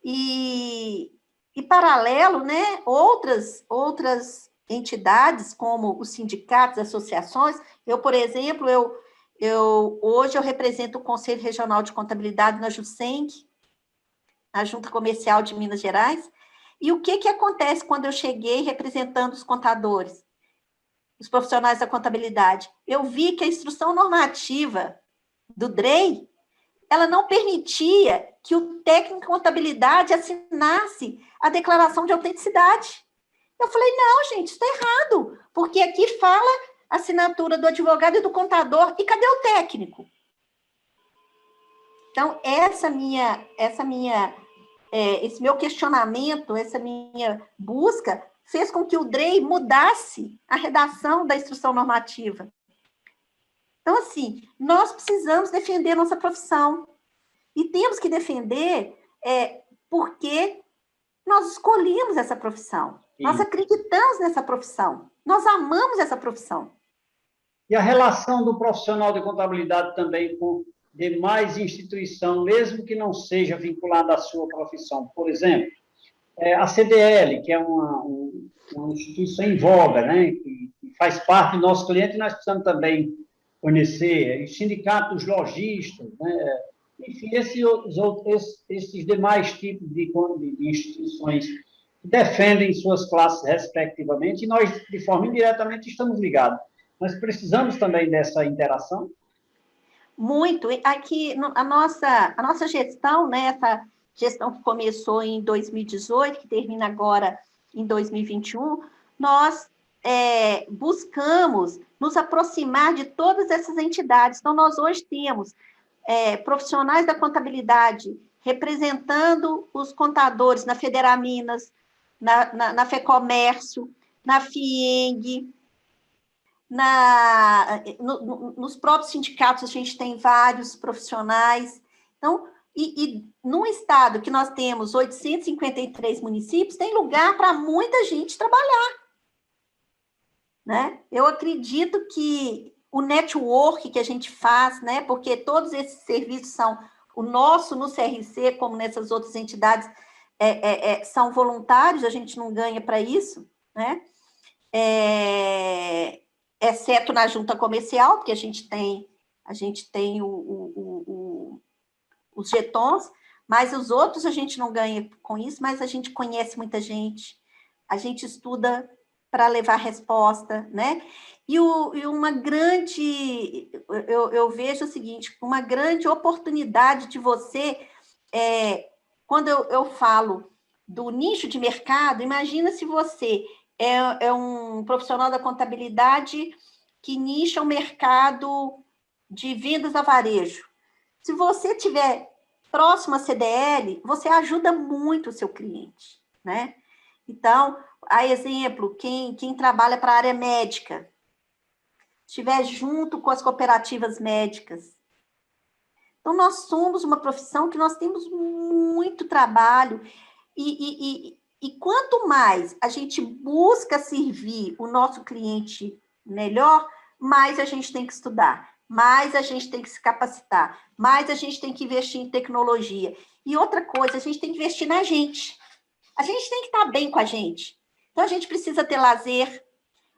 E paralelo, né, outras entidades, como os sindicatos, associações. Eu, por exemplo, hoje eu represento o Conselho Regional de Contabilidade na JUSENG, a Junta Comercial de Minas Gerais. E o que acontece quando eu cheguei representando os contadores, os profissionais da contabilidade? Eu vi que a instrução normativa do DREI, ela não permitia que o técnico de contabilidade assinasse a declaração de autenticidade. Eu falei, não, gente, isso está errado, porque aqui fala a assinatura do advogado e do contador, e cadê o técnico? Então, esse meu questionamento, essa minha busca, fez com que o DREI mudasse a redação da instrução normativa. Então, assim, nós precisamos defender nossa profissão. E temos que defender porque nós escolhemos essa profissão. Sim. Nós acreditamos nessa profissão. Nós amamos essa profissão. E a relação do profissional de contabilidade também com demais instituições, mesmo que não seja vinculada à sua profissão. Por exemplo, a CDL, que é uma instituição em voga, né, que faz parte do nosso cliente, e nós precisamos também conhecer, os sindicatos lojistas, né, enfim, esses demais tipos de instituições que defendem suas classes respectivamente, e nós, de forma indiretamente, estamos ligados. Nós precisamos também dessa interação? Muito. Aqui, a nossa gestão, né, essa gestão que começou em 2018, que termina agora em 2021, nós buscamos nos aproximar de todas essas entidades. Então, nós hoje temos profissionais da contabilidade representando os contadores na Federaminas, na FEComércio, na FIENG, nos próprios sindicatos, a gente tem vários profissionais. Então, e num estado que nós temos 853 municípios, tem lugar para muita gente trabalhar. Né? Eu acredito que o network que a gente faz, né, porque todos esses serviços são, o nosso no CRC, como nessas outras entidades, são voluntários, a gente não ganha para isso, né? Exceto na junta comercial, porque a gente tem os jetons, mas os outros a gente não ganha com isso, mas a gente conhece muita gente, a gente estuda para levar resposta, né? E uma grande, eu vejo o seguinte, uma grande oportunidade de você, quando eu falo do nicho de mercado, imagina se você é um profissional da contabilidade que nicha o mercado de vendas a varejo. Se você tiver próximo à CDL, você ajuda muito o seu cliente, né? Então, a exemplo, quem trabalha para a área médica, estiver junto com as cooperativas médicas. Então, nós somos uma profissão que nós temos muito trabalho e quanto mais a gente busca servir o nosso cliente melhor, mais a gente tem que estudar, mais a gente tem que se capacitar, mais a gente tem que investir em tecnologia. E outra coisa, a gente tem que investir na gente. A gente tem que estar bem com a gente. Então, a gente precisa ter lazer,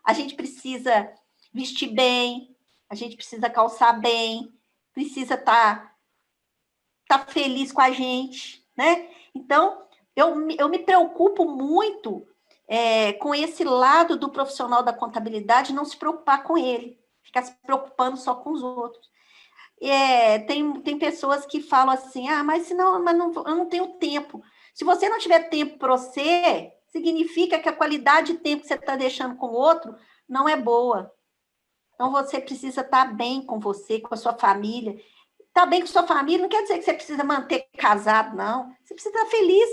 a gente precisa vestir bem, a gente precisa calçar bem, precisa estar feliz com a gente, né? Então, eu me preocupo muito com esse lado do profissional da contabilidade, não se preocupar com ele, ficar se preocupando só com os outros. Tem pessoas que falam assim, mas eu não tenho tempo. Se você não tiver tempo para você, significa que a qualidade de tempo que você está deixando com o outro não é boa. Então, você precisa estar bem com você, com a sua família. Estar bem com a sua família não quer dizer que você precisa manter casado, não. Você precisa estar feliz,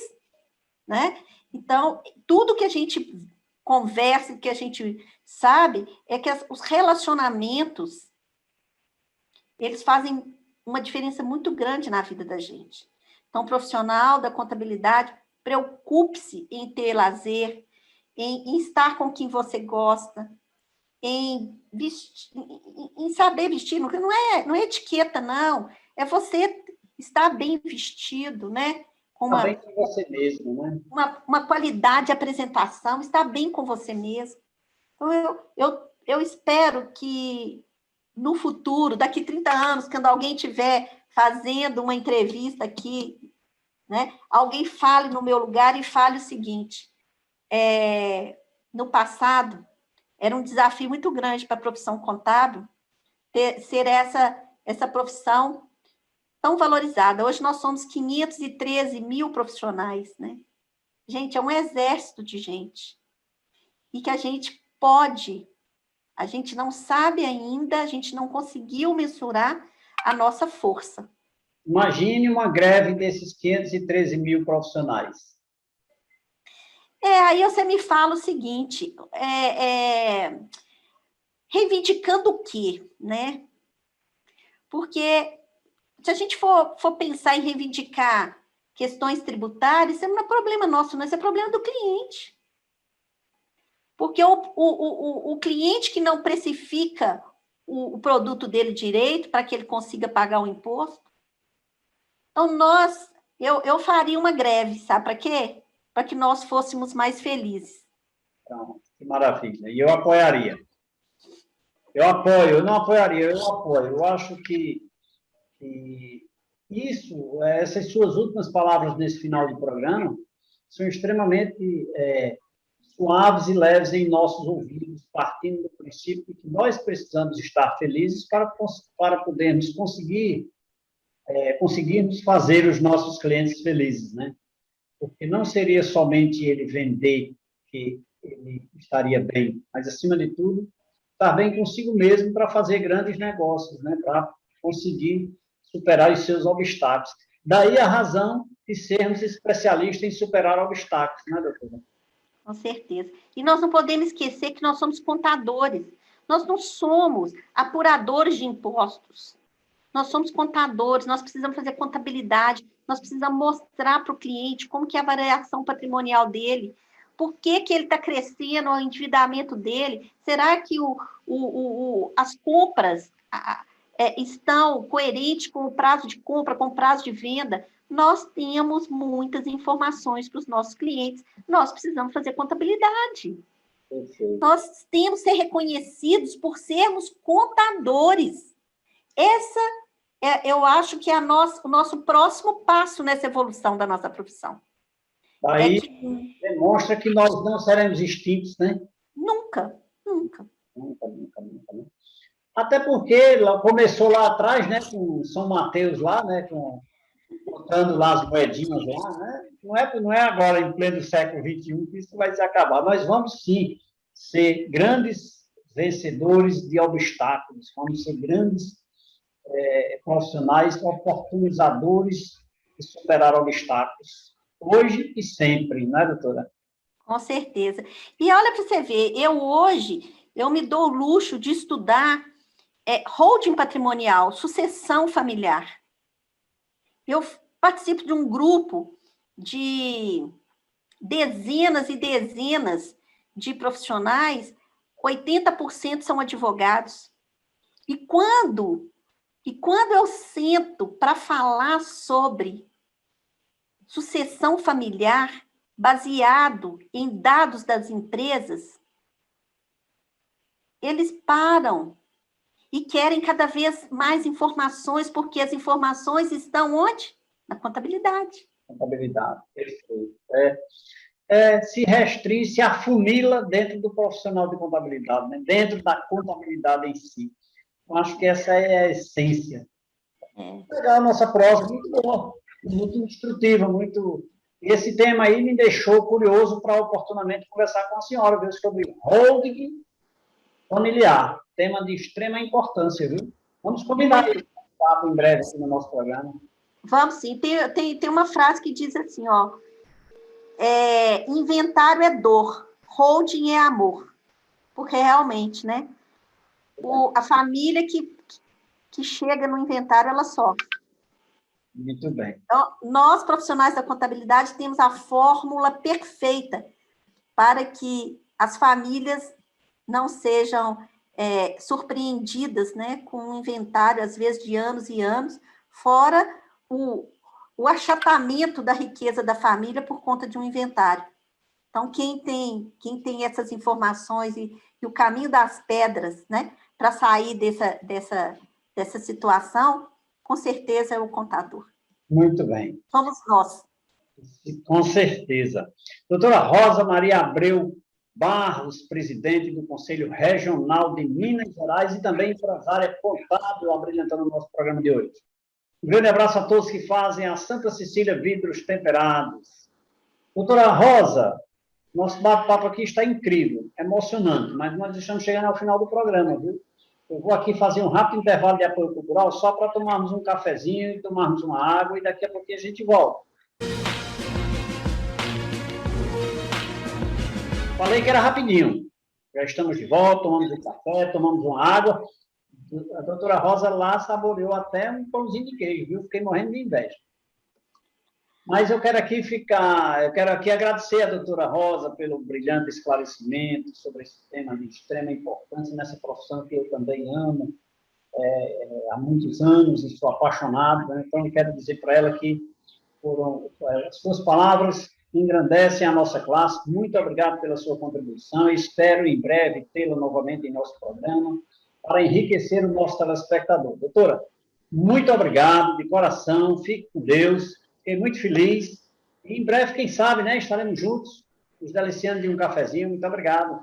né? Então, tudo que a gente conversa, que a gente sabe, é que os relacionamentos, eles fazem uma diferença muito grande na vida da gente. Então, profissional da contabilidade, preocupe-se em ter lazer, em estar com quem você gosta, em saber vestir. Não é etiqueta, não. É você estar bem vestido, né? Estar bem com você mesmo, né? Uma qualidade de apresentação, estar bem com você mesmo. Então, eu espero que no futuro, daqui 30 anos, quando alguém estiver fazendo uma entrevista aqui, né, alguém fale no meu lugar e fale o seguinte, no passado, era um desafio muito grande para a profissão contábil ser essa profissão tão valorizada. Hoje nós somos 513 mil profissionais, né? Gente, é um exército de gente. E que a gente não sabe ainda, a gente não conseguiu mensurar a nossa força. Imagine uma greve desses 513 mil profissionais. Aí você me fala o seguinte, reivindicando o quê, né? Porque se a gente for pensar em reivindicar questões tributárias, isso não é problema nosso, não, isso é problema do cliente. Porque o cliente que não precifica o produto dele direito para que ele consiga pagar o imposto. Então, eu faria uma greve, sabe para quê? Para que nós fôssemos mais felizes. Então, que maravilha. E eu apoiaria. Eu apoio, eu não apoiaria, eu apoio. Eu acho que isso, essas suas últimas palavras nesse final de programa, são extremamente suaves e leves em nossos ouvidos, partindo do princípio de que nós precisamos estar felizes para podermos conseguirmos fazer os nossos clientes felizes, né? Porque não seria somente ele vender que ele estaria bem, mas, acima de tudo, estar bem consigo mesmo para fazer grandes negócios, né? Para conseguir superar os seus obstáculos. Daí a razão de sermos especialistas em superar obstáculos, né, doutora? Com certeza. E nós não podemos esquecer que nós somos contadores. Nós não somos apuradores de impostos. Nós somos contadores, nós precisamos fazer contabilidade, nós precisamos mostrar para o cliente como que é a variação patrimonial dele, por que que ele está crescendo, o endividamento dele, será que as compras estão coerentes com o prazo de compra, com o prazo de venda? Nós temos muitas informações para os nossos clientes, nós precisamos fazer contabilidade. Perfeito. Nós temos que ser reconhecidos por sermos contadores. Eu acho que é o nosso próximo passo nessa evolução da nossa profissão. Daí demonstra que nós não seremos extintos, né? Nunca. Nunca. Até porque começou lá atrás, né, com São Mateus lá, né, botando lá as moedinhas lá, né? Não é agora, em pleno século XXI, que isso vai se acabar. Nós vamos, sim, ser grandes vencedores de obstáculos, vamos ser grandes profissionais oportunizadores de superar obstáculos, hoje e sempre, não é, doutora? Com certeza. E olha para você ver, hoje me dou o luxo de estudar holding patrimonial, sucessão familiar. Eu participo de um grupo de dezenas e dezenas de profissionais, 80% são advogados. E quando eu sento para falar sobre sucessão familiar, baseado em dados das empresas, eles param e querem cada vez mais informações, porque as informações estão onde? Na contabilidade. Contabilidade, perfeito. Se restringe, se afunila dentro do profissional de contabilidade, né? Dentro da contabilidade em si. Eu acho que essa é a essência. Legal, a nossa prosa, muito boa, muito instrutiva, muito... Esse tema aí me deixou curioso para oportunamente conversar com a senhora, viu, sobre holding familiar, tema de extrema importância, viu? Vamos combinar esse papo em breve aqui no nosso programa. Vamos sim. Tem uma frase que diz assim, ó, inventário é dor, holding é amor. Porque realmente, né? A família que chega no inventário, ela sofre. Muito bem. Então, nós, profissionais da contabilidade, temos a fórmula perfeita para que as famílias não sejam surpreendidas, né, com um inventário, às vezes, de anos e anos, fora o achatamento da riqueza da família por conta de um inventário. Então, quem tem essas informações e o caminho das pedras, né, para sair dessa situação, com certeza é o contador. Muito bem. Somos nós. Com certeza. Doutora Rosa Maria Abreu Barros, presidente do Conselho Regional de Minas Gerais e também empresária contábil, abrilhantando o nosso programa de hoje. Um grande abraço a todos que fazem a Santa Cecília Vidros Temperados. Doutora Rosa, nosso bate-papo aqui está incrível, emocionante, mas nós estamos chegando ao final do programa, viu? Eu vou aqui fazer um rápido intervalo de apoio cultural só para tomarmos um cafezinho, tomarmos uma água e daqui a pouquinho a gente volta. Falei que era rapidinho. Já estamos de volta, tomamos um café, tomamos uma água. A doutora Rosa lá saboreou até um pãozinho de queijo, viu? Fiquei morrendo de inveja. Mas eu quero aqui agradecer a doutora Rosa pelo brilhante esclarecimento sobre esse tema de extrema importância nessa profissão que eu também amo há muitos anos e sou apaixonado, né? Então eu quero dizer para ela que as suas palavras engrandecem a nossa classe. Muito obrigado pela sua contribuição e espero em breve tê-la novamente em nosso programa para enriquecer o nosso telespectador. Doutora, muito obrigado, de coração, fique com Deus. Fiquei muito feliz. E em breve, quem sabe, né, estaremos juntos, nos deliciando de um cafezinho. Muito obrigado.